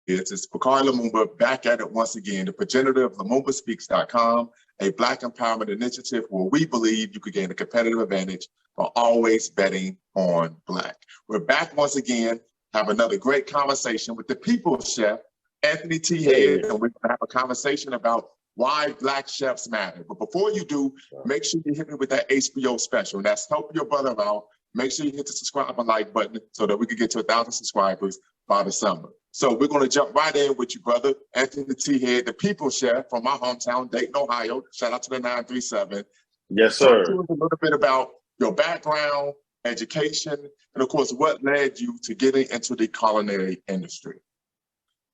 It's Bakari Lumumba back at it once again, the progenitor of LumumbaSpeaks.com, a Black empowerment initiative where we believe you could gain a competitive advantage by always betting on Black. We're back once again, have another great conversation with the People's Chef, Anthony T. Head, and we're going to have a conversation about why Black chefs matter. But before you do, make sure you hit me with that HBO special. And that's Help Your Brother Out. Make sure you hit the subscribe and like button so that we can get to 1,000 subscribers by the summer. So we're going to jump right in with you, brother, Anthony T. Head, the People's Chef from my hometown, Dayton, Ohio. Shout out to the 937. Yes, sir. Talk to us a little bit about your background, education, and of course, what led you to getting into the culinary industry.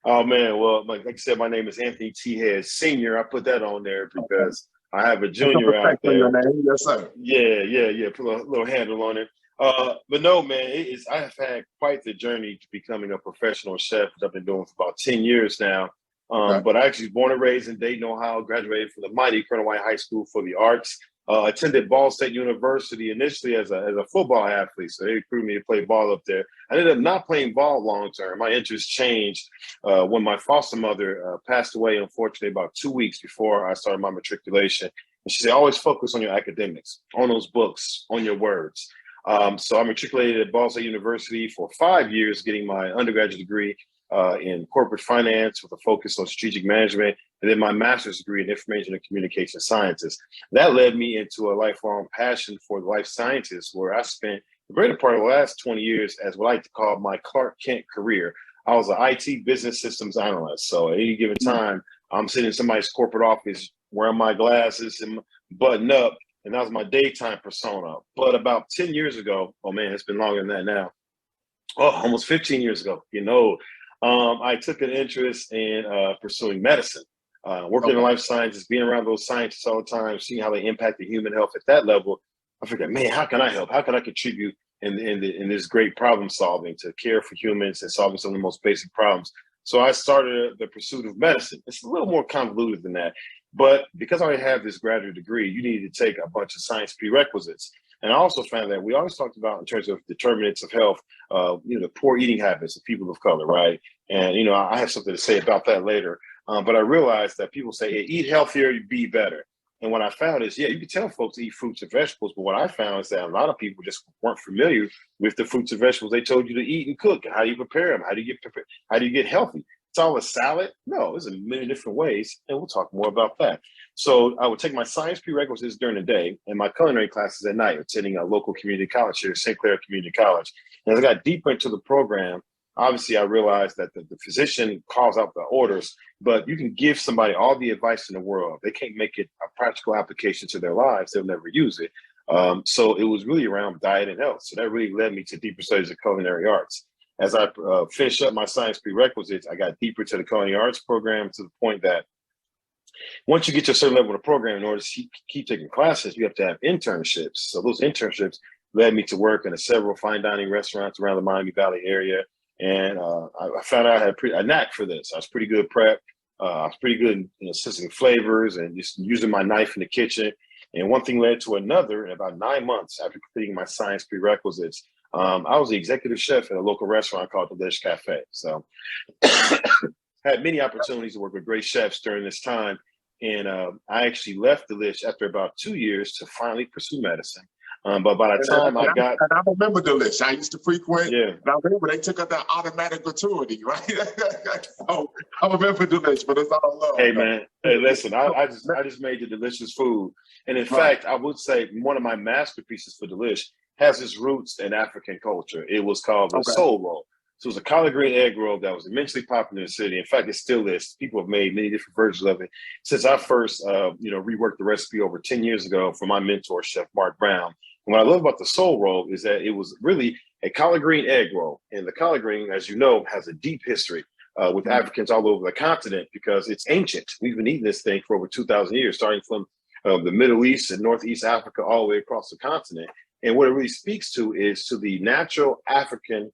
Oh man, well, like I said, my name is Anthony T. Head Senior. I put that on there because I have a junior out there. Your name. Yes, sir. Yeah. Put a little handle on it. But no, man, I have had quite the journey to becoming a professional chef, which I've been doing for about 10 years now. But I actually was born and raised in Dayton, Ohio, graduated from the mighty Colonel White High School for the Arts. Attended Ball State University initially as a football athlete, so they recruited me to play ball up there. I ended up not playing ball long term. My interest changed when my foster mother passed away, unfortunately, about 2 weeks before I started my matriculation. And she said, always focus on your academics, on those books, on your words. So I matriculated at Ball State University for 5 years, getting my undergraduate degree in corporate finance with a focus on strategic management, and then my master's degree in information and communication sciences. That led me into a lifelong passion for the life sciences, where I spent the greater part of the last 20 years as what I like to call my Clark Kent career. I was an IT business systems analyst. So at any given time, I'm sitting in somebody's corporate office, wearing my glasses and button up, and that was my daytime persona. But about 10 years ago, oh man, it's been longer than that now. Oh, almost 15 years ago, I took an interest in pursuing medicine, working in life sciences, being around those scientists all the time, seeing how they impact the human health at that level. I figured, man, how can I help? How can I contribute in this great problem solving to care for humans and solving some of the most basic problems? So I started the pursuit of medicine. It's a little more convoluted than that. But because I already have this graduate degree, you need to take a bunch of science prerequisites. And I also found that we always talked about in terms of determinants of health, the poor eating habits of people of color, right? And, I have something to say about that later. But I realized that people say, hey, eat healthier, you be better. And what I found is, you can tell folks to eat fruits and vegetables. But what I found is that a lot of people just weren't familiar with the fruits and vegetables they told you to eat and cook. And how do you prepare them? How do you get healthy? It's all a salad? No, there's many different ways, and we'll talk more about that. So I would take my science prerequisites during the day and my culinary classes at night, attending a local community college here, St. Clair Community College. And as I got deeper into the program, obviously I realized that the physician calls out the orders, but you can give somebody all the advice in the world. They can't make it a practical application to their lives. They'll never use it. So it was really around diet and health. So that really led me to deeper studies of culinary arts. As I finished up my science prerequisites, I got deeper to the culinary arts program to the point that once you get to a certain level of the program, in order to keep taking classes, you have to have internships. So those internships led me to work in several fine dining restaurants around the Miami Valley area. And I found out I had a knack for this. I was pretty good at prep. I was pretty good in assisting flavors and just using my knife in the kitchen. And one thing led to another. In about 9 months after completing my science prerequisites, I was the executive chef at a local restaurant called Delish Cafe. So had many opportunities to work with great chefs during this time. And I actually left Delish after about 2 years to finally pursue medicine. But by the time I remember Delish. I used to frequent. Yeah. And I remember they took up that automatic gratuity, right? Oh, I remember Delish, but it's all love. Hey man, hey, listen, I just made the delicious food. And in fact, I would say one of my masterpieces for Delish has its roots in African culture. It was called the soul roll. So it was a collard green egg roll that was immensely popular in the city. In fact, it still is. People have made many different versions of it since I first, reworked the recipe over 10 years ago for my mentor, Chef Mark Brown. And what I love about the soul roll is that it was really a collard green egg roll. And the collard green, as you know, has a deep history with Africans all over the continent because it's ancient. We've been eating this thing for over 2,000 years, starting from the Middle East and Northeast Africa all the way across the continent. And what it really speaks to is to the natural African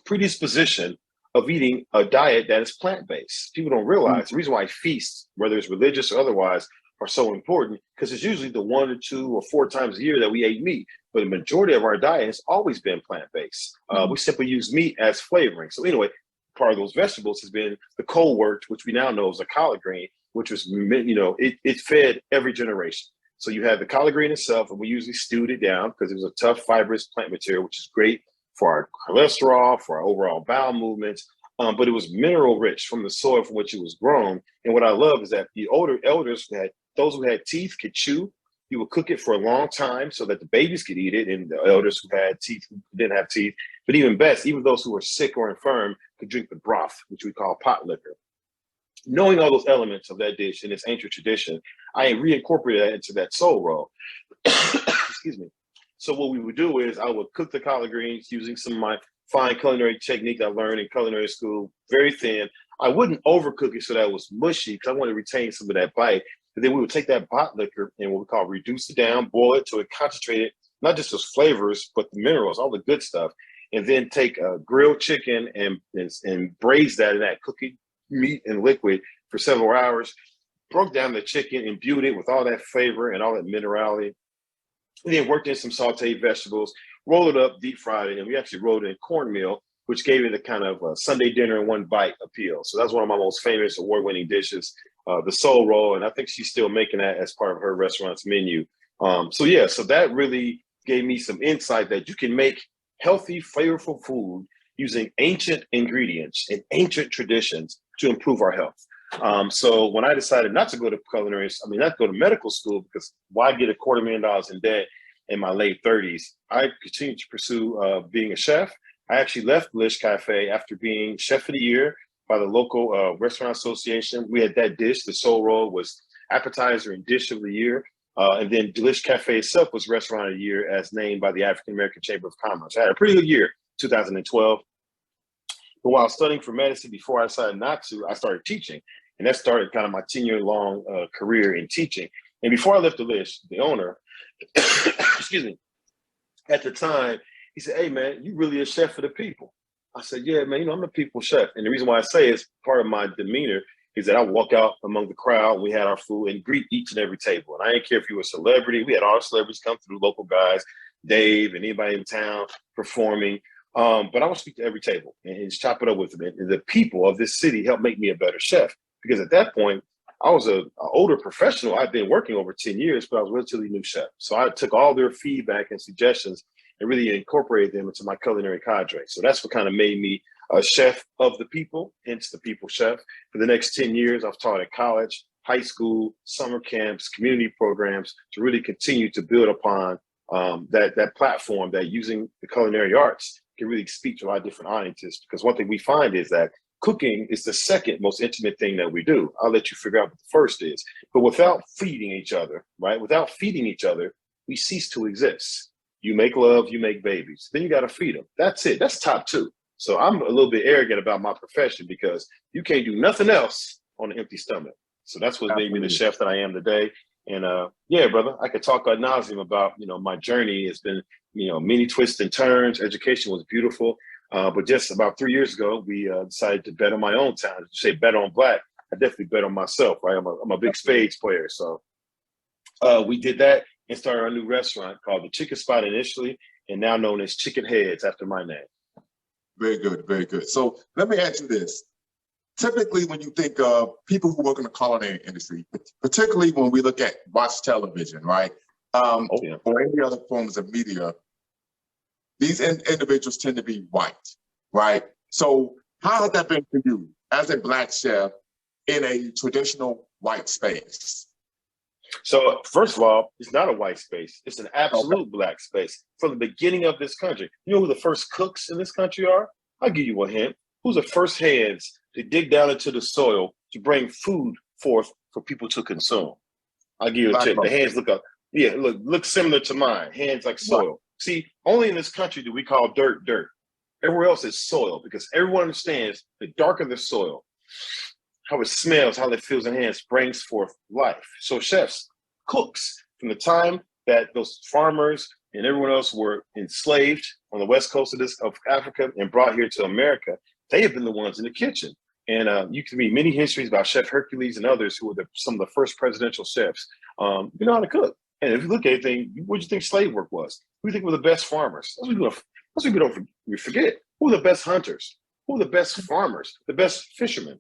predisposition of eating a diet that is plant-based. People don't realize the reason why feasts, whether it's religious or otherwise, are so important because it's usually the 1 or 2 or 4 times a year that we ate meat. But the majority of our diet has always been plant-based. We simply use meat as flavoring. So anyway, part of those vegetables has been the colewort, which we now know is a collard green, which was, it fed every generation. So you had the collard green itself, and we usually stewed it down because it was a tough, fibrous plant material, which is great for our cholesterol, for our overall bowel movements. But it was mineral rich from the soil from which it was grown. And what I love is that the older elders, those who had teeth, could chew. You would cook it for a long time so that the babies could eat it, and the elders who had teeth, who didn't have teeth. But even best, even those who were sick or infirm could drink the broth, which we call pot liquor. Knowing all those elements of that dish and its ancient tradition, I reincorporated that into that soul roll. Excuse me. So what we would do is I would cook the collard greens using some of my fine culinary technique I learned in culinary school, very thin. I wouldn't overcook it so that it was mushy because I wanted to retain some of that bite. And then we would take that pot liquor and what we call reduce it down, boil it till it concentrated, not just those flavors, but the minerals, all the good stuff. And then take a grilled chicken and braise that in that cooking meat and liquid for several hours, broke down the chicken, imbued it with all that flavor and all that minerality. And then worked in some sauteed vegetables, rolled it up, deep fried it, and we actually rolled it in cornmeal, which gave it a kind of Sunday dinner in one bite appeal. So that's one of my most famous award-winning dishes, the soul roll, and I think she's still making that as part of her restaurant's menu. So that really gave me some insight that you can make healthy, flavorful food using ancient ingredients and ancient traditions to improve our health. So when I decided not to go to not go to medical school, because why get $250,000 in debt in my late 30s, I continued to pursue being a chef. I actually left Lish Cafe after being chef of the year by the local restaurant association. We had that dish, the soul roll, was appetizer and dish of the year. And then Lish Cafe itself was restaurant of the year as named by the African American Chamber of Commerce. I had a pretty good year, 2012. But while studying for medicine, before I decided not to, I started teaching. And that started kind of my 10-year-long career in teaching. And before I left the Lish, the owner, excuse me, at the time, he said, "Hey, man, you really a chef for the people." I said, "Yeah, man, I'm a people chef." And the reason why I say it's part of my demeanor is that I walk out among the crowd, we had our food, and greet each and every table. And I didn't care if you were a celebrity. We had all the celebrities come through, local guys, Dave, and anybody in town performing. But I would speak to every table and just chop it up with them. And the people of this city helped make me a better chef. Because at that point, I was an older professional. I'd been working over 10 years, but I was a relatively new chef. So I took all their feedback and suggestions and really incorporated them into my culinary cadre. So that's what kind of made me a chef of the people, hence the people chef. For the next 10 years, I've taught at college, high school, summer camps, community programs to really continue to build upon that platform that using the culinary arts can really speak to a lot of different audiences. Because one thing we find is that cooking is the second most intimate thing that we do. I'll let you figure out what the first is. But without feeding each other, right? Without feeding each other, we cease to exist. You make love, you make babies. Then you got to feed them. That's it. That's top two. So I'm a little bit arrogant about my profession because you can't do nothing else on an empty stomach. So that's what made me the chef that I am today. And yeah, brother, I could talk ad nauseum about, my journey. It's been, many twists and turns. Education was beautiful. But just about 3 years ago, we decided to bet on my own talent. To say bet on Black, I definitely bet on myself, right? I'm a big spades player. So we did that and started our new restaurant called The Chicken Spot initially, and now known as Chicken Heads after my name. Very good, very good. So let me ask you this. Typically, when you think of people who work in the culinary industry, particularly when we watch television, right? Or any other forms of media, these individuals tend to be white, right? So how has that been for you as a Black chef in a traditional white space? So first of all, it's not a white space. It's an absolute Black space from the beginning of this country. You know who the first cooks in this country are? I'll give you a hint. Who's the first hands to dig down into the soil to bring food forth for people to consume? I'll give you a tip. The hands look similar to mine. Hands like soil. Wow. See, only in this country do we call dirt dirt. Everywhere else is soil because everyone understands the darker the soil, how it smells, how it feels in hands, brings forth life. So chefs, cooks, from the time that those farmers and everyone else were enslaved on the west coast of Africa and brought here to America, they have been the ones in the kitchen. And you can read many histories about Chef Hercules and others who were some of the first presidential chefs. You know how to cook. And if you look at anything, what do you think slave work was? Who do you think were the best farmers? That's what we don't forget. Who were the best hunters? Who are the best farmers, the best fishermen,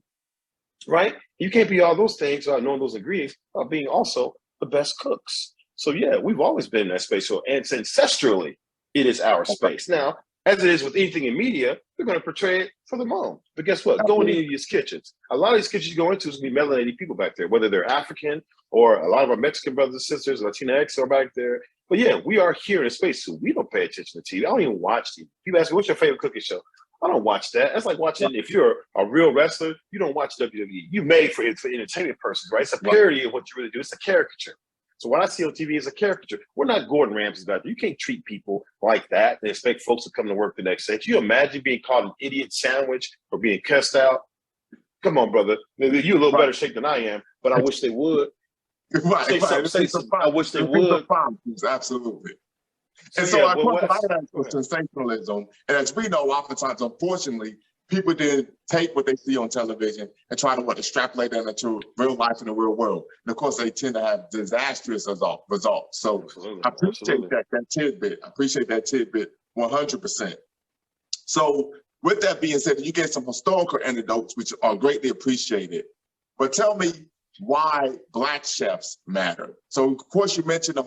right? You can't be all those things without knowing those ingredients, while being also the best cooks. So yeah, we've always been in that space. So, and ancestrally, it is our space. Now, as it is with anything in media, they're going to portray it for the moment. But guess what? Go into these kitchens. A lot of these kitchens you go into is going to be melanated people back there, whether they're African or a lot of our Mexican brothers and sisters, Latinx are back there. But yeah, we are here in a space, so we don't pay attention to TV. I don't even watch TV. People ask me, what's your favorite cooking show? I don't watch that. That's like watching, if you're a real wrestler, you don't watch WWE. You made for entertainment purposes, right? It's a parody of what you really do. It's a caricature. So what I see on TV is a caricature. We're not Gordon Ramsay back there. You can't treat people like that and expect folks to come to work the next day. Can you imagine being called an idiot sandwich or being cussed out? Come on, brother. You're a little better shape than I am, but I wish they would. Say something. I wish they would. Absolutely. And so I talk about that with sensationalism. And as we know, oftentimes, unfortunately, people then take what they see on television and try to extrapolate that into real life in the real world. And of course, they tend to have disastrous results. So absolutely. I appreciate that tidbit. I appreciate that tidbit 100%. So with that being said, you get some historical anecdotes, which are greatly appreciated. But tell me why Black chefs matter. So of course, you mentioned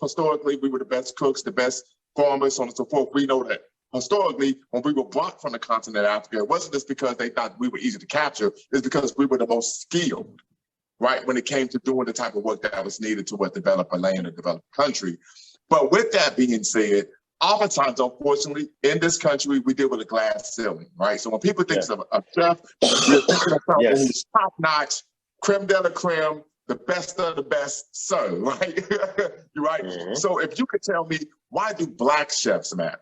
historically, we were the best cooks, the best farmers, so on and so forth. We know that historically, when we were brought from the continent of Africa, it wasn't just because they thought we were easy to capture, it's because we were the most skilled, right, when it came to doing the type of work that was needed to develop a land or develop a country. But with that being said, oftentimes, unfortunately, in this country, we deal with a glass ceiling, right? So when people think of a chef, we're thinking of something who's top-notch, creme de la creme, the best of the best, sir, right? You're right. Mm-hmm. So if you could tell me, why do Black chefs matter?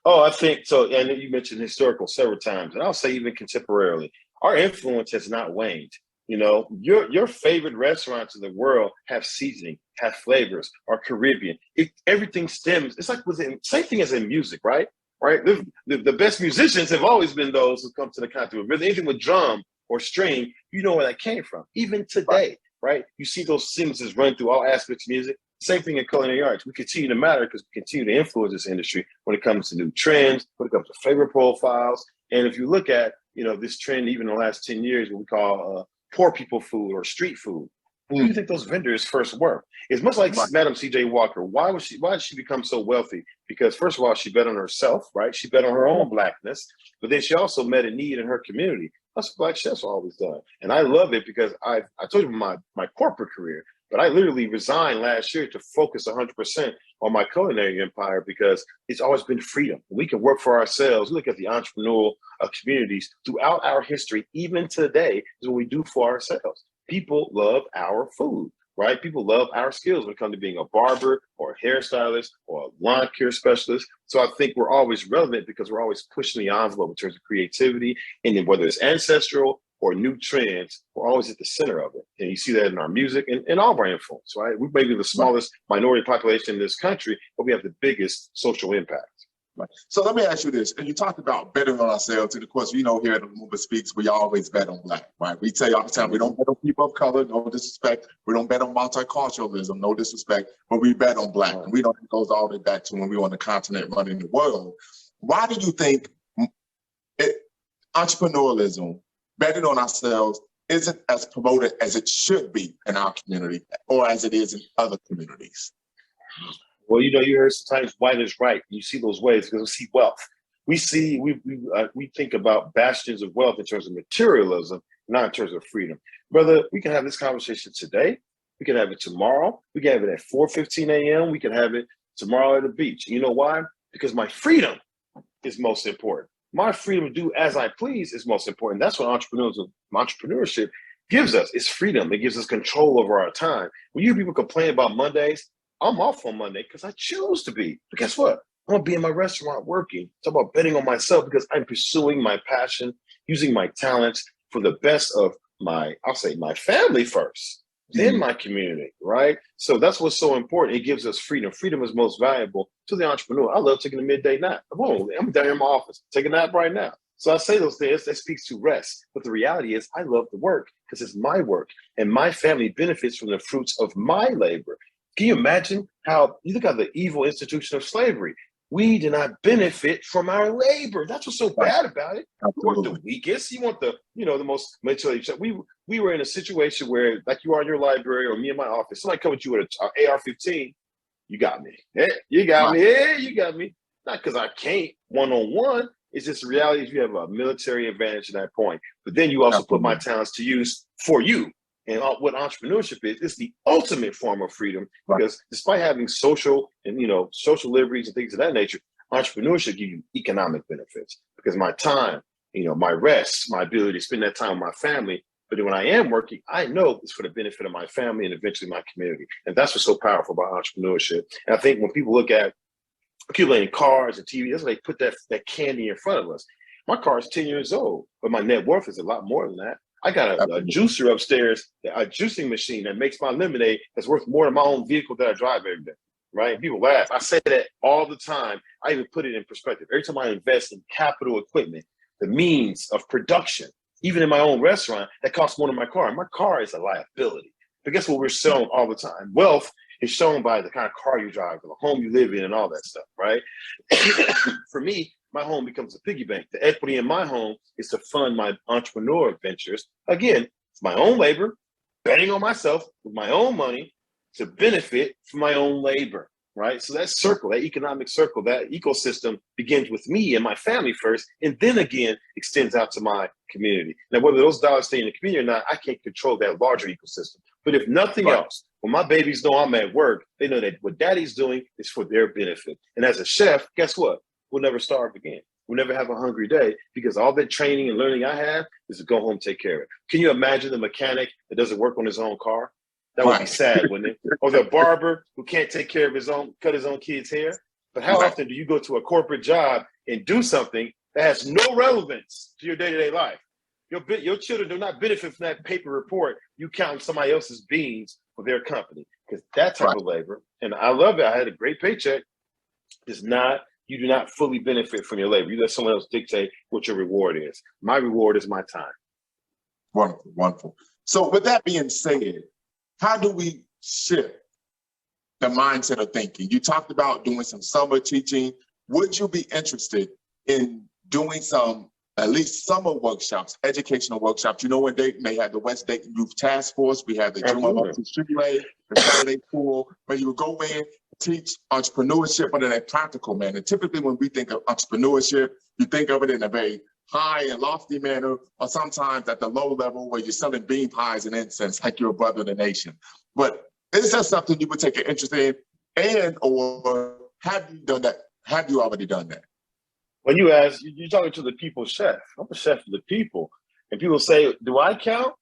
Oh, I think so. And you mentioned historical several times, and I'll say even contemporarily, our influence has not waned. You know, your favorite restaurants in the world have seasoning, have flavors, are Caribbean. Everything stems. It's like same thing as in music, right? Right. The best musicians have always been those who come to the continent. Whether anything with drum or string, you know where that came from. Even today, right? You see those sequences run through all aspects of music. Same thing in culinary arts. We continue to matter because we continue to influence this industry when it comes to new trends, when it comes to flavor profiles. And if you look at, this trend, even in the last 10 years, what we call poor people food or street food, who do you think those vendors first were? It's much like Madam C.J. Walker. Why did she become so wealthy? Because first of all, she bet on herself, right? She bet on her own Blackness, but then she also met a need in her community. That's what Black chefs always done. And I love it because I told you my corporate career, but I literally resigned last year to focus 100% on my culinary empire because it's always been freedom. We can work for ourselves. Look at the entrepreneurial communities throughout our history, even today, is what we do for ourselves. People love our food, right? People love our skills when it comes to being a barber or a hairstylist or a lawn care specialist. So I think we're always relevant because we're always pushing the envelope in terms of creativity. And then whether it's ancestral or new trends, we're always at the center of it. And you see that in our music and all of our influence, right? We may be the smallest minority population in this country, but we have the biggest social impact. Right. So let me ask you this. And you talked about betting on ourselves. And of course, here at the Movement Speaks, we always bet on Black, right? We say all the time, we don't bet on people of color, no disrespect. We don't bet on multiculturalism, no disrespect, but we bet on Black. And we know it goes all the way back to when we were on the continent running the world. Why do you think entrepreneurialism, betting on ourselves, isn't as promoted as it should be in our community or as it is in other communities? Well, you hear sometimes white is right. You see those ways because we see wealth. We think about bastions of wealth in terms of materialism, not in terms of freedom. Brother, we can have this conversation today. We can have it tomorrow. We can have it at 4:15 a.m. We can have it tomorrow at the beach. You know why? Because my freedom is most important. My freedom to do as I please is most important. That's what entrepreneurship gives us. It's freedom. It gives us control over our time. When you hear people complain about Mondays, I'm off on Monday because I choose to be. But guess what? I'm going to be in my restaurant working. It's about betting on myself because I'm pursuing my passion, using my talents for the best of my family first, then my community, right? So that's what's so important. It gives us freedom. Freedom is most valuable to the entrepreneur. I love taking a midday nap. I'm down here in my office, taking a nap right now. So I say those things, that speaks to rest. But the reality is I love the work because it's my work and my family benefits from the fruits of my labor. Can you imagine how you look at the evil institution of slavery? we do not benefit from our labor. That's what's so bad about it. You want the weakest. You want the, the most mentally. We were in a situation where, like you are in your library or me in my office, somebody come at you with an AR-15, you got me. Hey, you got me. Hey, you got me. Not because I can't one-on-one. It's just the reality is you have a military advantage at that point. But then you also put my talents to use for you. And what entrepreneurship is, it's the ultimate form of freedom, because despite having social and, social liberties and things of that nature, entrepreneurship gives you economic benefits, because my time, my rest, my ability to spend that time with my family. But then when I am working, I know it's for the benefit of my family and eventually my community. And that's what's so powerful about entrepreneurship. And I think when people look at accumulating cars and TV, that's why they put that candy in front of us. My car is 10 years old, but my net worth is a lot more than that. I got a juicer upstairs, a juicing machine that makes my lemonade that's worth more than my own vehicle that I drive every day, right? People laugh. I say that all the time. I even put it in perspective. Every time I invest in capital equipment, the means of production, even in my own restaurant, that costs more than my car. My car is a liability. But guess what we're shown all the time? Wealth is shown by the kind of car you drive, the home you live in, and all that stuff, right? For me, my home becomes a piggy bank. The equity in my home is to fund my entrepreneur ventures. Again, it's my own labor, betting on myself with my own money to benefit from my own labor, right? So that circle, that economic circle, that ecosystem begins with me and my family first, and then again extends out to my community. Now, whether those dollars stay in the community or not, I can't control that larger ecosystem. But if nothing else, when my babies know I'm at work, they know that what daddy's doing is for their benefit. And as a chef, guess what? We'll never starve again. We'll never have a hungry day, because all that training and learning I have is to go home and take care of it. Can you imagine the mechanic that doesn't work on his own car? That would be sad, wouldn't it? Or the barber who can't take care of cut his own kid's hair. But how often do you go to a corporate job and do something that has no relevance to your day-to-day life? Your children do not benefit from that paper report you counting somebody else's beans for their company, because that type of labor, and I love it. I had a great paycheck. You do not fully benefit from your labor. You let someone else dictate what your reward is. My reward is my time. Wonderful, wonderful. So with that being said, how do we shift the mindset of thinking? You talked about doing some summer teaching. Would you be interested in doing at least summer workshops, educational workshops? When Dayton, they had the West Dayton Youth Task Force. We had the Streetway, the Saturday Pool, where you would go in, teach entrepreneurship, but in a practical manner. Typically, when we think of entrepreneurship, you think of it in a very high and lofty manner, or sometimes at the low level where you're selling bean pies and incense like you're a brother of the nation. But is that something you would take an interest in, or have you done that? Have you already done that? When you ask, you're talking to the people's chef. I'm a chef for the people. And people say, do I count?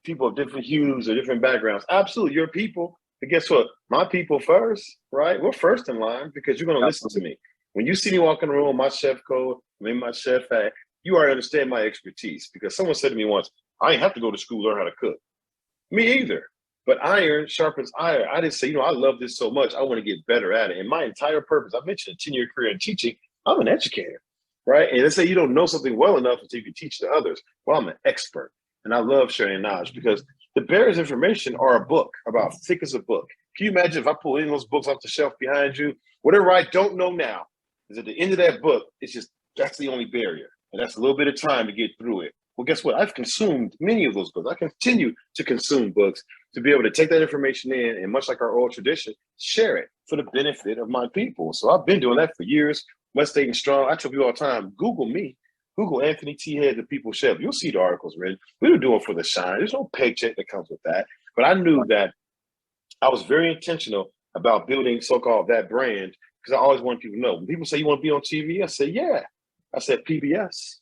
People of different hues or different backgrounds. Absolutely, you're people. But guess what? My people first, right? We're first in line, because you're going to listen to me. When you see me walk in the room, my chef code, maybe my chef hat, you already understand my expertise. Because someone said to me once, I ain't have to go to school to learn how to cook. Me either. But iron sharpens iron. I didn't say, I love this so much, I want to get better at it. And my entire purpose, I mentioned a 10-year career in teaching, I'm an educator, right? And they say you don't know something well enough until you can teach to others. Well, I'm an expert, and I love sharing knowledge, because the barriers of information are a book, about thick as a book. Can you imagine if I pull any of those books off the shelf behind you? Whatever I don't know now is at the end of that book, that's the only barrier. And that's a little bit of time to get through it. Well, guess what? I've consumed many of those books. I continue to consume books to be able to take that information in, and much like our old tradition, share it for the benefit of my people. So I've been doing that for years. West Dayton Strong. I tell people all the time, Google me. Google Anthony T. Head, the People's Chef. You'll see the articles written. We were doing it for the shine. There's no paycheck that comes with that. But I knew that I was very intentional about building so-called that brand, because I always want people to know. When people say, you want to be on TV? I say, yeah. I said, PBS.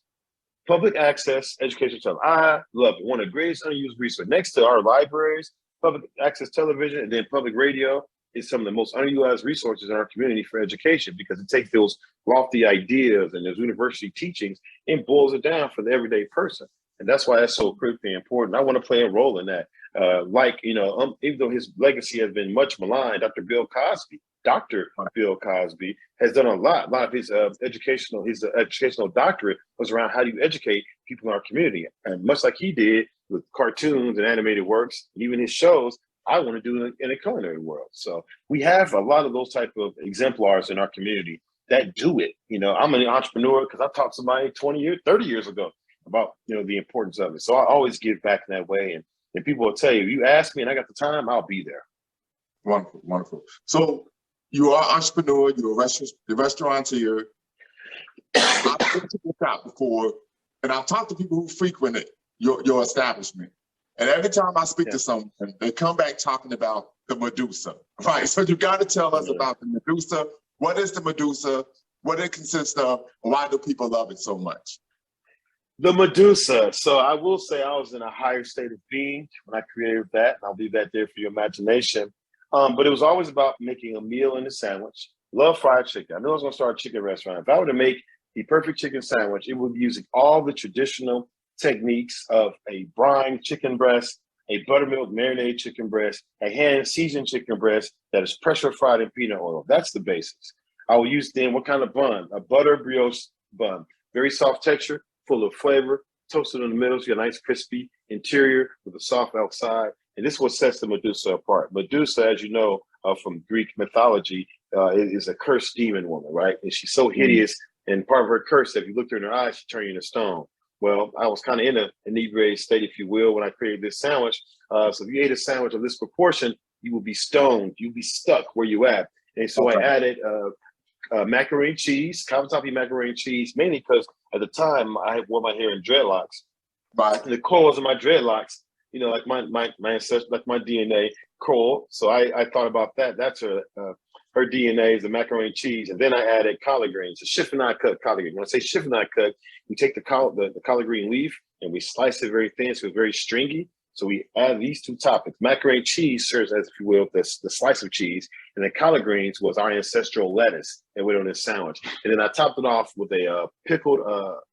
Public access education television. I love it. One of the greatest unused resources. Next to our libraries, public access television, and then public radio is some of the most unutilized resources in our community for education, because it takes those lofty ideas and those university teachings and boils it down for the everyday person. And that's why that's so critically important. I want to play a role in that. Even though his legacy has been much maligned, Dr. Bill Cosby has done a lot. A lot of his educational doctorate was around how do you educate people in our community. And much like he did with cartoons and animated works, and even his shows, I want to do it in a culinary world. So we have a lot of those type of exemplars in our community that do it. I'm an entrepreneur because I talked to somebody 20 years, 30 years ago about, the importance of it. So I always give back in that way. And people will tell you, you ask me and I got the time, I'll be there. Wonderful, wonderful. So you are an entrepreneur, you're a restaurateur. I've been to the shop before, and I've talked to people who frequent your establishment. And every time I speak to someone, they come back talking about the Medusa, right? So you got to tell us about the Medusa. What is the Medusa? What it consists of? And why do people love it so much? The Medusa. So I will say I was in a higher state of being when I created that. And I'll leave that there for your imagination. But it was always about making a meal and a sandwich. Love fried chicken. I knew I was going to start a chicken restaurant. If I were to make the perfect chicken sandwich, it would be using all the traditional techniques of a brine chicken breast, a buttermilk marinated chicken breast, a hand seasoned chicken breast that is pressure fried in peanut oil. That's the basics. I will use then what kind of bun? A butter brioche bun. Very soft texture, full of flavor, toasted in the middle, so you get a nice crispy interior with a soft outside. And this is what sets the Medusa apart. Medusa, as you know from Greek mythology, is a cursed demon woman, right? And she's so hideous. And part of her curse, if you looked her in her eyes, she turned you into stone. Well, I was kind of in an inebriated state, if you will, when I created this sandwich. So if you ate a sandwich of this proportion, you will be stoned. You'll be stuck where you at. And so I added macaroni cheese, cavatappi macaroni cheese, mainly because at the time I wore my hair in dreadlocks. Right. And the coils of my dreadlocks, like my ancestors, like my DNA coil. So I thought about that. That's her DNA is the macaroni cheese. And then I added collard greens, a chiffonade cut collard green. When I say chiffonade cut, we take the collard green leaf and we slice it very thin so it's very stringy. So we add these two toppings. Macaroni cheese serves as, if you will, the slice of cheese. And then collard greens was our ancestral lettuce that went on this sandwich. And then I topped it off with a pickled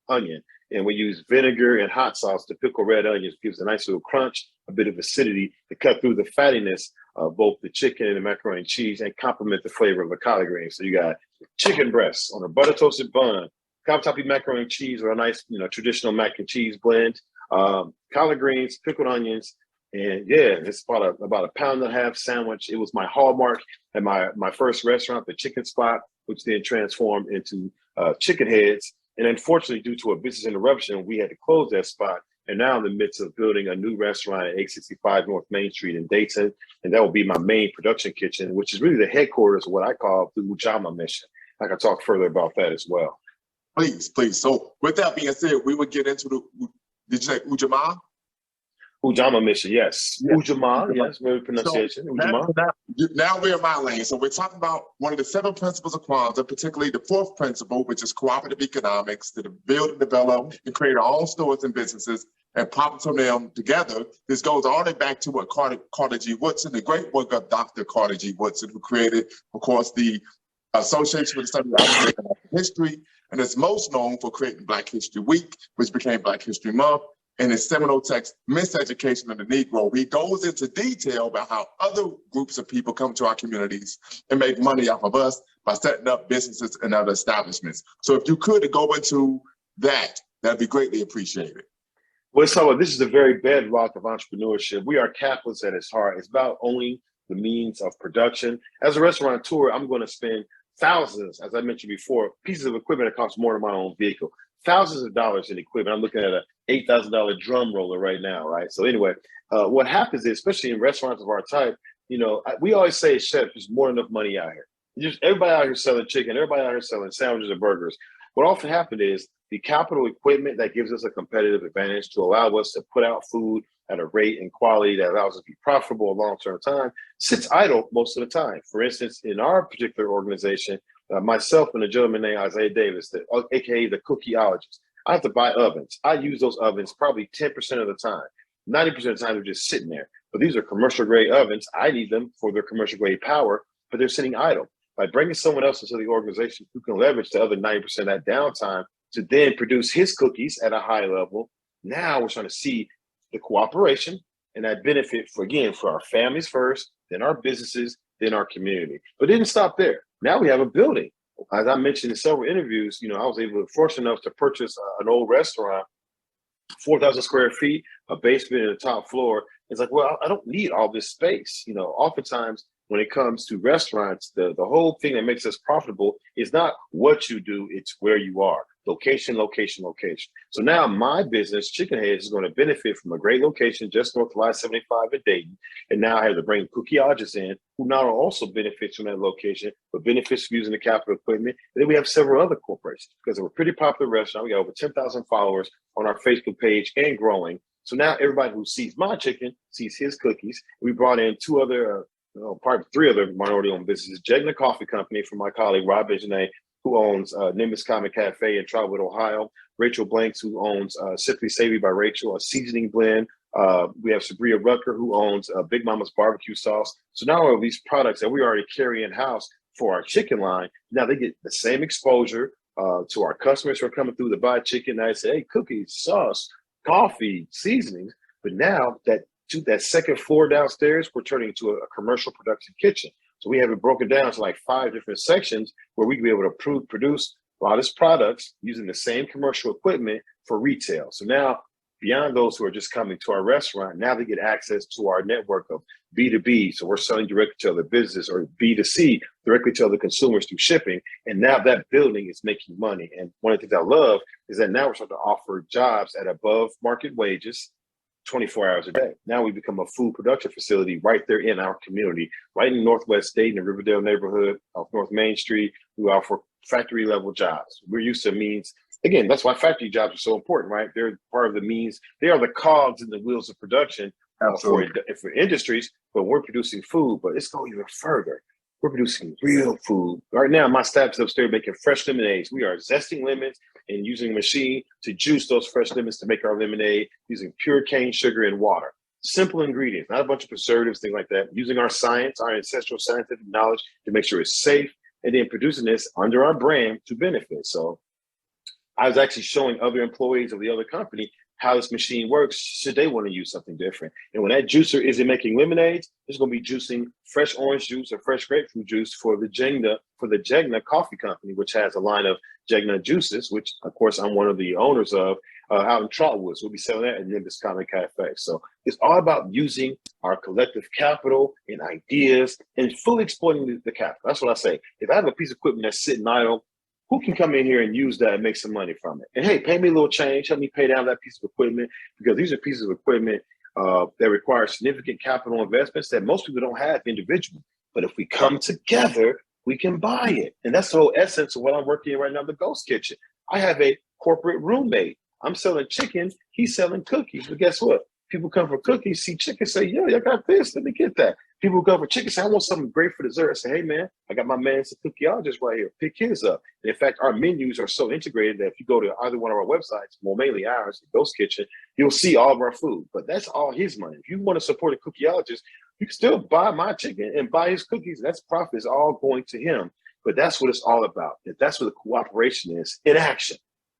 onion. And we use vinegar and hot sauce to pickle red onions. It gives a nice little crunch, a bit of acidity to cut through the fattiness of both the chicken and the macaroni and cheese and complement the flavor of the collard greens. So you got chicken breasts on a butter toasted bun, cavatappi macaroni and cheese or a nice, traditional mac and cheese blend, collard greens, pickled onions, and it's about a pound and a half sandwich. It was my hallmark at my first restaurant, the Chicken Spot, which then transformed into Chicken Heads. And unfortunately, due to a business interruption, we had to close that spot. And now I'm in the midst of building a new restaurant at 865 North Main Street in Dayton. And that will be my main production kitchen, which is really the headquarters of what I call the Ujamaa mission. I can talk further about that as well. Please, please. So with that being said, we would get into did you say Ujamaa? Ujamaa mission, yes. Ujamaa, yes, very pronunciation. So Ujamaa. Now we're in my lane. So we're talking about one of the 7 principles of Kwanzaa, particularly the 4th principle, which is cooperative economics, to build and develop and create our own stores and businesses and profit from them together. This goes all the way back to what Carter G. Woodson, the great work of Dr. Carter G. Woodson, who created, of course, the Association for the Study of African History, and is most known for creating Black History Week, which became Black History Month. In his seminal text, Miseducation of the Negro, he goes into detail about how other groups of people come to our communities and make money off of us by setting up businesses and other establishments. So if you could go into that, that'd be greatly appreciated. Well, so this is the very bedrock of entrepreneurship. We are capitalists at its heart. It's about owning the means of production. As a restaurateur, I'm going to spend thousands, as I mentioned before, pieces of equipment that cost more than my own vehicle. Thousands of dollars in equipment. I'm looking at a $8,000 drum roller right now, right? So anyway, what happens is, especially in restaurants of our type, we always say, chef, there's more than enough money out here. Just everybody out here selling chicken, everybody out here selling sandwiches and burgers. What often happens is the capital equipment that gives us a competitive advantage to allow us to put out food at a rate and quality that allows us to be profitable a long-term time sits idle most of the time. For instance, in our particular organization, myself and a gentleman named Isaiah Davis, aka the cookieologist, I have to buy ovens. I use those ovens probably 10% of the time. 90% of the time they're just sitting there. But these are commercial grade ovens. I need them for their commercial grade power, but they're sitting idle. By bringing someone else into the organization who can leverage the other 90% of that downtime to then produce his cookies at a high level, now we're starting to see the cooperation and that benefit for our families first, then our businesses, then our community. But it didn't stop there. Now we have a building. As I mentioned in several interviews, I was fortunate enough to purchase an old restaurant, 4,000 square feet, a basement and a top floor. It's like, well, I don't need all this space. Oftentimes when it comes to restaurants, the whole thing that makes us profitable is not what you do, it's where you are. Location, location, location. So now my business, Chicken Heads, is going to benefit from a great location just north of I-75 in Dayton. And now I have to bring cookieologists in who not only also benefits from that location, but benefits from using the capital equipment. And then we have several other corporations because we're a pretty popular restaurant. We got over 10,000 followers on our Facebook page and growing. So now everybody who sees my chicken sees his cookies. We brought in two other, probably three other minority-owned businesses. Jegna Coffee Company from my colleague, Rob Visionet, who owns Nimbus Common Cafe in Trotwood, Ohio. Rachel Blanks, who owns Simply Savvy by Rachel, a seasoning blend. We have Sabria Rucker, who owns Big Mama's Barbecue Sauce. So not only are these products that we already carry in-house for our chicken line, now they get the same exposure to our customers who are coming through to buy chicken. I say, hey, cookies, sauce, coffee, seasonings. But now that second floor downstairs, we're turning into a commercial production kitchen. So we have it broken down to like 5 different sections where we can be able to produce a lot of these products using the same commercial equipment for retail. So now, beyond those who are just coming to our restaurant, now they get access to our network of B2B. So we're selling directly to other business, or B2C, directly to other consumers through shipping. And now that building is making money. And one of the things I love is that now we're starting to offer jobs at above market wages, 24 hours a day. Now we become a food production facility right there in our community, right in Northwest Dayton, the Riverdale neighborhood off North Main Street. We offer factory level jobs. We're used to means, again, that's why factory jobs are so important, right? They're part of the means. They are the cogs in the wheels of production for industries, but we're producing food, but it's going even further. We're producing real food. Right now, my staff is upstairs making fresh lemonades. We are zesting lemons and using a machine to juice those fresh lemons to make our lemonade using pure cane sugar and water. Simple ingredients, not a bunch of preservatives, things like that. Using our science, our ancestral scientific knowledge to make sure it's safe, and then producing this under our brand to benefit. So I was actually showing other employees of the other company how this machine works should they want to use something different. And when that juicer isn't making lemonades, it's going to be juicing fresh orange juice or fresh grapefruit juice for the Jegna Coffee Company, which has a line of Jegna juices, which of course I'm one of the owners of out in Trotwood. So we'll be selling that in Nimbus Common Cafe. So it's all about using our collective capital and ideas and fully exploiting the capital. That's what I say. If I have a piece of equipment that's sitting idle, who can come in here and use that and make some money from it? And hey, pay me a little change, help me pay down that piece of equipment, because these are pieces of equipment that require significant capital investments that most people don't have individually. But if we come together, we can buy it. And that's the whole essence of what I'm working in right now, the Ghost Kitchen. I have a corporate roommate. I'm selling chicken, he's selling cookies. But guess what? People come for cookies, see chicken, say, yo, I got this, let me get that. People come for chicken, say, I want something great for dessert. I say, hey, man, I got my man some cookieologist right here. Pick his up. And in fact, our menus are so integrated that if you go to either one of our websites, well, mainly ours, the Ghost Kitchen, you'll see all of our food. But that's all his money. If you want to support a cookieologist, you can still buy my chicken and buy his cookies. That's profit is all going to him. But that's what it's all about. That's what the cooperation is in action.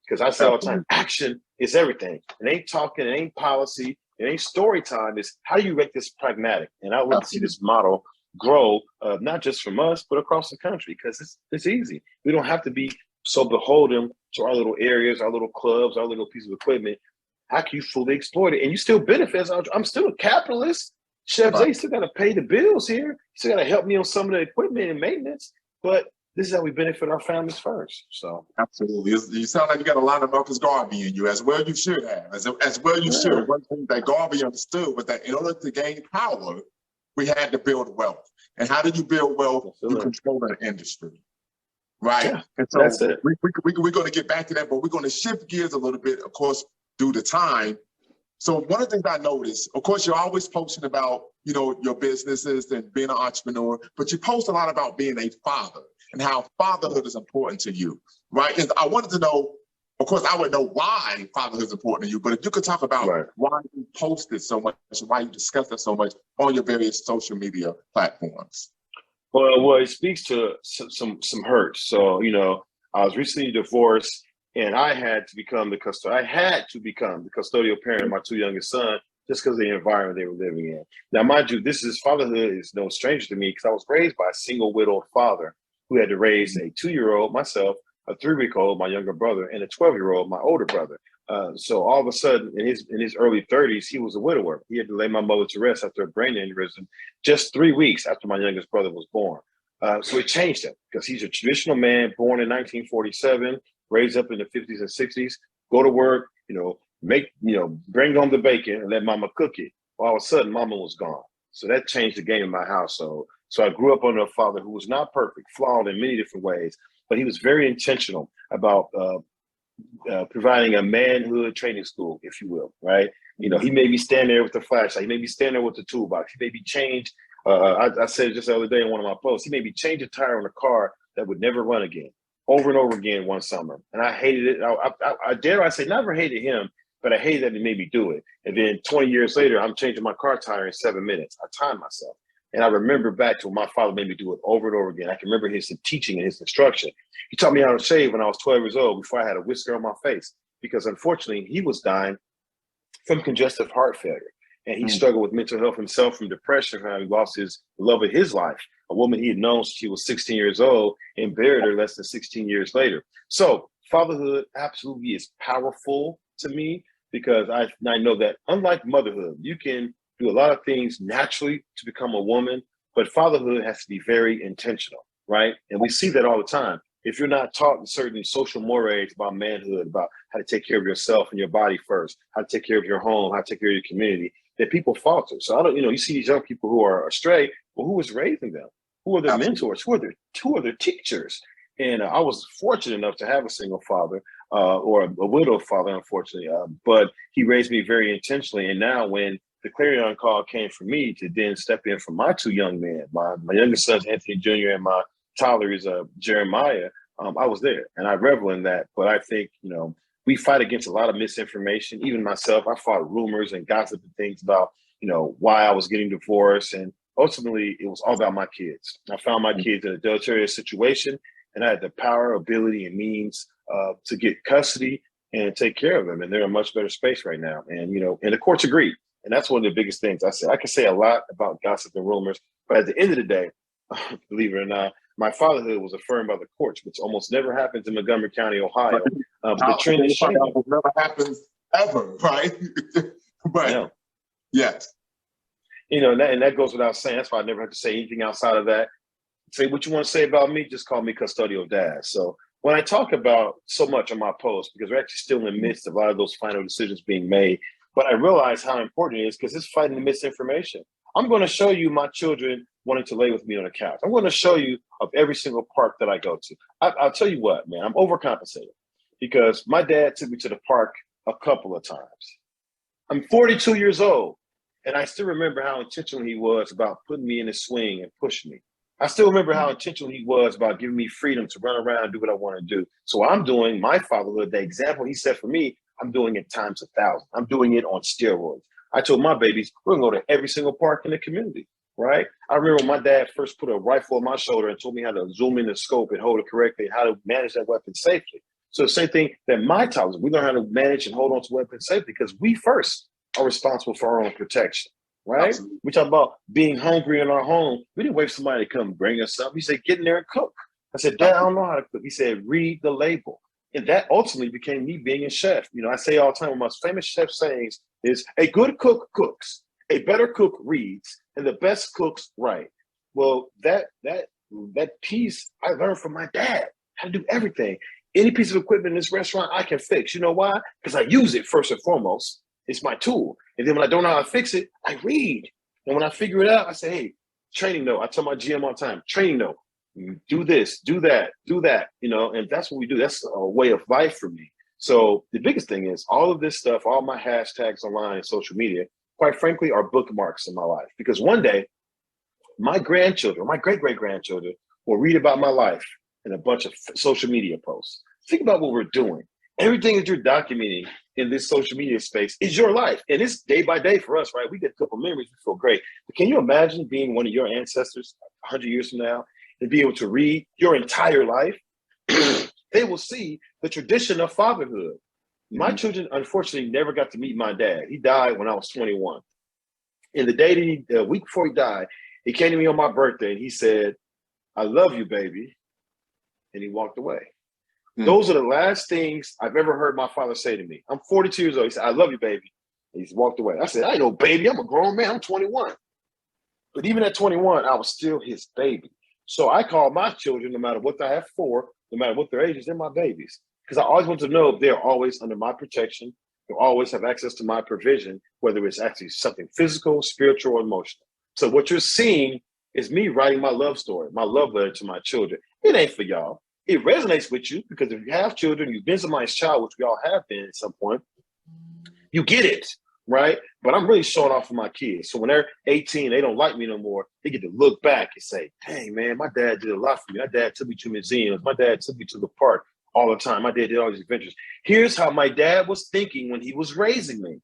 Because I say all the time, action is everything. It ain't talking, it ain't policy. It ain't story time. It's how do you make this pragmatic? And I would like to see this model grow, not just from us, but across the country, because it's easy. We don't have to be so beholden to our little areas, our little clubs, our little piece of equipment. How can you fully exploit it? And you still benefit. I'm still a capitalist. Chef Zay still got to pay the bills here. Still got to help me on some of the equipment and maintenance. But this is how we benefit our families first. So absolutely, you sound like you got a lot of Marcus Garvey in you, as well you should have, as well you should. One thing that Garvey understood was that in order to gain power, we had to build wealth. And how do you build wealth? You control an industry, right? Yeah, and so that's it. We're going to get back to that, but we're going to shift gears a little bit, of course, due to time. So one of the things I noticed, of course, you're always posting about, your businesses and being an entrepreneur, but you post a lot about being a father and how fatherhood is important to you, right? And I wanted to know, of course, I would know why fatherhood is important to you, but if you could talk about why you post it so much, why you discuss it so much on your various social media platforms. Well, it speaks to some hurt. So, I was recently divorced, and I had to become the custodial parent of my two youngest sons, just because of the environment they were living in. Now, mind you, fatherhood is no stranger to me, because I was raised by a single widowed father who had to raise a 2-year-old, myself, a 3-week-old, my younger brother, and a 12-year-old, my older brother. So all of a sudden, in his early 30s, he was a widower. He had to lay my mother to rest after a brain aneurysm just 3 weeks after my youngest brother was born. So it changed him because he's a traditional man born in 1947, raised up in the 50s and 60s, go to work, bring home the bacon and let mama cook it. Well, all of a sudden, mama was gone. So that changed the game in my household. So I grew up under a father who was not perfect, flawed in many different ways, but he was very intentional about providing a manhood training school, if you will, right? He made me stand there with the flashlight. He made me stand there with the toolbox. He made me change. I said it just the other day in one of my posts. He made me change a tire on a car that would never run again, over and over again one summer. And I hated it. I dare I say never hated him, but I hated that he made me do it. And then 20 years later, I'm changing my car tire in 7 minutes. I timed myself. And I remember back to when my father made me do it over and over again. I can remember his teaching and his instruction. He taught me how to shave when I was 12 years old before I had a whisker on my face, because unfortunately he was dying from congestive heart failure. And he struggled with mental health himself from depression. He lost his love of his life, a woman he had known since he was 16 years old, and buried her less than 16 years later. So fatherhood absolutely is powerful to me, because I know that unlike motherhood, you can do a lot of things naturally to become a woman, but fatherhood has to be very intentional, right? And we see that all the time. If you're not taught certain social mores about manhood, about how to take care of yourself and your body first, how to take care of your home, how to take care of your community, that people falter. So you see these young people who are astray. Well, who is raising them? Who are their mentors? Who are their teachers? And I was fortunate enough to have a single father, or a widowed father, unfortunately. But he raised me very intentionally. And now when the clarion call came for me to then step in for my two young men, my youngest son's Anthony Jr. and my toddler is Jeremiah, I was there, and I revel in that. But I think, we fight against a lot of misinformation. Even myself, I fought rumors and gossip and things about, why I was getting divorced. And ultimately, it was all about my kids. I found my kids in a deleterious situation, and I had the power, ability, and means to get custody and take care of them. And they're in a much better space right now. And, and the courts agreed. And that's one of the biggest things I said. I can say a lot about gossip and rumors, but at the end of the day, believe it or not, my fatherhood was affirmed by the courts, which almost never happens in Montgomery County, Ohio. But the trend is changing. It never happens ever, right? But yes. And that goes without saying. That's why I never have to say anything outside of that. Say what you want to say about me, just call me custodial dad. So when I talk about so much on my post, because we're actually still in the midst of a lot of those final decisions being made, but I realize how important it is, because it's fighting the misinformation. I'm going to show you my children wanting to lay with me on the couch. I'm going to show you of every single park that I go to. I'll tell you what, man, I'm overcompensating, because my dad took me to the park a couple of times. I'm 42 years old, and I still remember how intentional he was about putting me in a swing and pushing me. I still remember how intentional he was about giving me freedom to run around and do what I want to do. So I'm doing my fatherhood, the example he set for me, I'm doing it times 1,000. I'm doing it on steroids. I told my babies, we're going to go to every single park in the community, right? I remember when my dad first put a rifle on my shoulder and told me how to zoom in the scope and hold it correctly, how to manage that weapon safely. So the same thing that my toddlers, we learn how to manage and hold on to weapons safely, because we first are responsible for our own protection, right? Absolutely. We talk about being hungry in our home. We didn't wait for somebody to come bring us something. He said, get in there and cook. I said, Dad, I don't know how to cook. He said, read the label. And that ultimately became me being a chef. I say all the time, one of my famous chef sayings is, a good cook cooks, a better cook reads, and the best cooks write. Well, that piece I learned from my dad, how to do everything. Any piece of equipment in this restaurant I can fix. You know why? Because I use it first and foremost. It's my tool. And then when I don't know how to fix it, I read. And when I figure it out, I say, hey, training note. I tell my GM all the time, training note. Do this, do that, and that's what we do. That's a way of life for me. So the biggest thing is all of this stuff, all my hashtags online and social media, quite frankly, are bookmarks in my life. Because one day, my grandchildren, my great-great-grandchildren will read about my life in a bunch of social media posts. Think about what we're doing. Everything that you're documenting in this social media space is your life. And it's day by day for us, right? We get a couple memories, we feel great. But can you imagine being one of your ancestors 100 years from now and be able to read your entire life? They will see the tradition of fatherhood. My children, unfortunately, never got to meet my dad. He died when I was 21. And the week before he died, he came to me on my birthday and he said, I love you, baby. And he walked away. Those are the last things I've ever heard my father say to me. I'm 42 years old. He said, "I love you, baby." He's walked away. I said, "I ain't no baby. I'm a grown man. I'm 21." But even at 21, I was still his baby. So I call my children, no matter what I have for, no matter what their age is, they're my babies. Because I always want to know they're always under my protection. They'll always have access to my provision, whether it's actually something physical, spiritual, or emotional. So what you're seeing is me writing my love story, my love letter to my children. It ain't for y'all. It resonates with you because if you have children, you've been somebody's child, which we all have been at some point, you get it, right? But I'm really showing off for my kids. So when they're 18, they don't like me no more. They get to look back and say, "Dang, man, my dad did a lot for me. My dad took me to museums. My dad took me to the park all the time. My dad did all these adventures." Here's how my dad was thinking when he was raising me.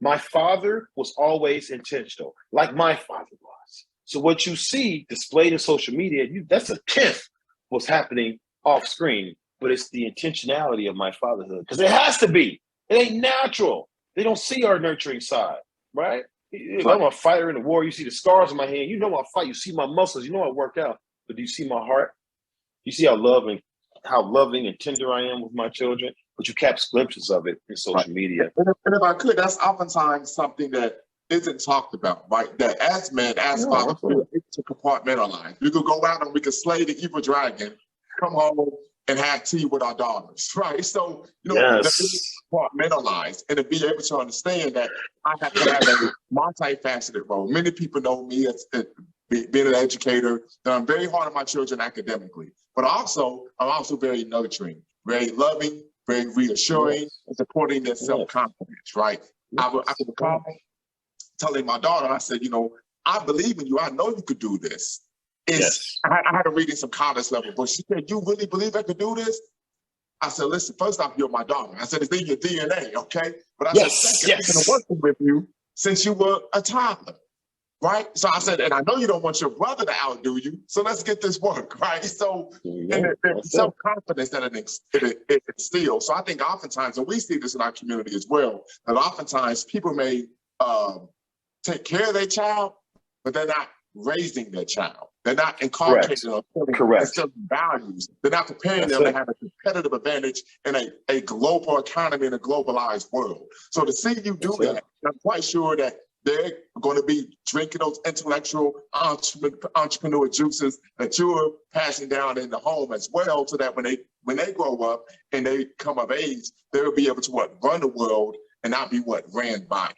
My father was always intentional, like my father was. So what you see displayed in social media, that's a tenth what's happening off screen, but it's the intentionality of my fatherhood because it has to be. It ain't natural. They don't see our nurturing side, right? If I'm a fighter in the war, you see the scars on my hand. You know I fight. You see my muscles. You know I work out. But do you see my heart? You see how loving and tender I am with my children? But you catch glimpses of it in social media. And if I could, that's oftentimes something that isn't talked about, right? That as men, as fathers, we're able to compartmentalize. We could go out and we could slay the evil dragon, come home and have tea with our daughters, right? So, compartmentalize and to be able to understand that I have to have a multifaceted role. Many people know me as being an educator, that I'm very hard on my children academically, but also I'm also very nurturing, very loving, very reassuring, and supporting their self-confidence, right? I would recall telling my daughter, I said, I believe in you. I know you could do this. I had to read in some college level, but she said, "You really believe I could do this?" I said, "Listen, first off, you're my daughter." I said, "It's in your DNA, okay?" But I said, "Second, I've been working with you since you were a toddler, right?" So I said, "And I know you don't want your brother to outdo you, so let's get this work, right?" So, and the self-confidence that it instills. So I think oftentimes, and we see this in our community as well, that oftentimes people may take care of their child, but they're not raising their child. They're not inculcating or instilling values. They're not preparing them to have a competitive advantage in a global economy in a globalized world. So to see you do that, I'm quite sure that they're going to be drinking those intellectual entrepreneur juices that you're passing down in the home as well, so that when they grow up and they come of age, they'll be able to run the world and not be ran by.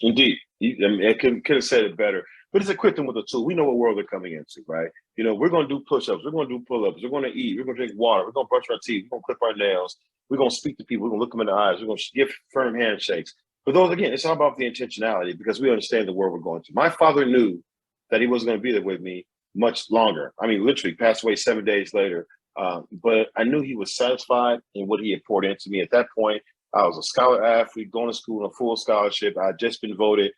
Indeed. I couldn't have said it better. But it's equipped them with a tool. We know what world they're coming into, right? We're going to do push-ups. We're going to do pull-ups. We're going to eat. We're going to drink water. We're going to brush our teeth. We're going to clip our nails. We're going to speak to people. We're going to look them in the eyes. We're going to give firm handshakes. But those, again, it's all about the intentionality because we understand the world we're going to. My father knew that he wasn't going to be there with me much longer. I mean, literally passed away 7 days later. But I knew he was satisfied in what he had poured into me. At that point, I was a scholar athlete, going to school on a full scholarship. I had just been voted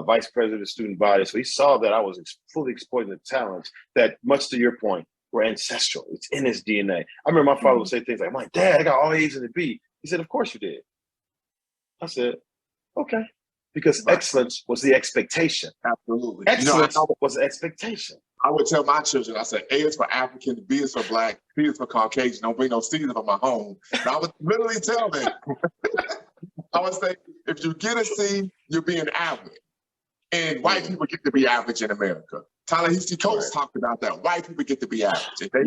vice president of student body. So he saw that I was fully exploiting the talents that, much to your point, were ancestral. It's in his DNA. I remember my father would say things like, "My dad, I got all A's and a B." He said, "Of course you did." I said, "Okay." Because excellence was the expectation. Absolutely. Excellence was the expectation. I would tell my children, I said, A is for African, B is for Black, C is for Caucasian. Don't bring no C's from my home. And I would literally tell them, I would say, if you get a C, you're being average. And white people get to be average in America. Ta-Nehisi Coates talked about that. White people get to be average. If they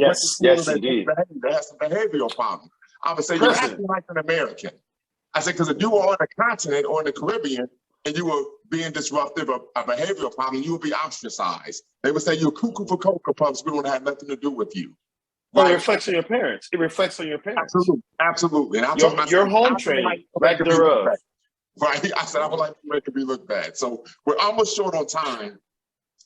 Indeed. They have some behavioral problems. I would say, you're acting like an American. I said, because if you were on a continent or in the Caribbean and you were being disruptive of a behavioral problem, you would be ostracized. They would say, "You're cuckoo for Cocoa Puffs. We don't have nothing to do with you." Well, it reflects on your parents. Absolutely. And I told myself, your home training, lack thereof. Right. I said, I would like to make me look bad. So we're almost short on time.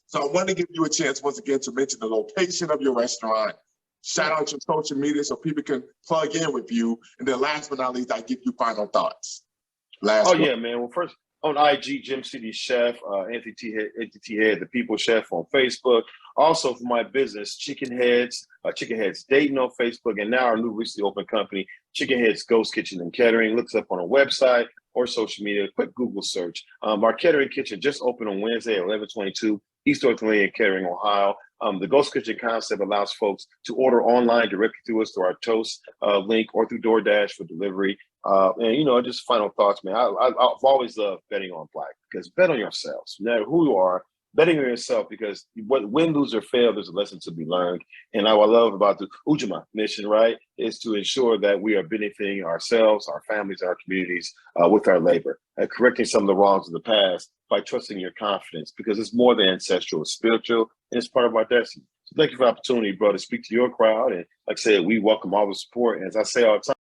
So I want to give you a chance once again to mention the location of your restaurant, shout out your social media so people can plug in with you. And then last but not least, I give you final thoughts. Yeah, man. Well, first on IG, Gym City Chef, Anthony T. Head, The People Chef on Facebook. Also for my business, Chicken Heads Dayton on Facebook, and now our new recently opened company, Chicken Heads Ghost Kitchen and Catering. Looks up on our website or social media. Quick Google search. Our catering kitchen just opened on Wednesday at 11/22, East North Lane, Kettering, Ohio. The Ghost Kitchen concept allows folks to order online directly through us through our Toast link or through DoorDash for delivery. And just final thoughts, man. I've always loved betting on Black, because bet on yourselves, no matter who you are. Betting on yourself, because win, lose, or fail, there's a lesson to be learned. And what I love about the Ujamaa mission, right, is to ensure that we are benefiting ourselves, our families, our communities with our labor, correcting some of the wrongs of the past by trusting your confidence, because it's more than ancestral, it's spiritual, and it's part of our destiny. So thank you for the opportunity, bro, to speak to your crowd. And like I said, we welcome all the support. And as I say all the time,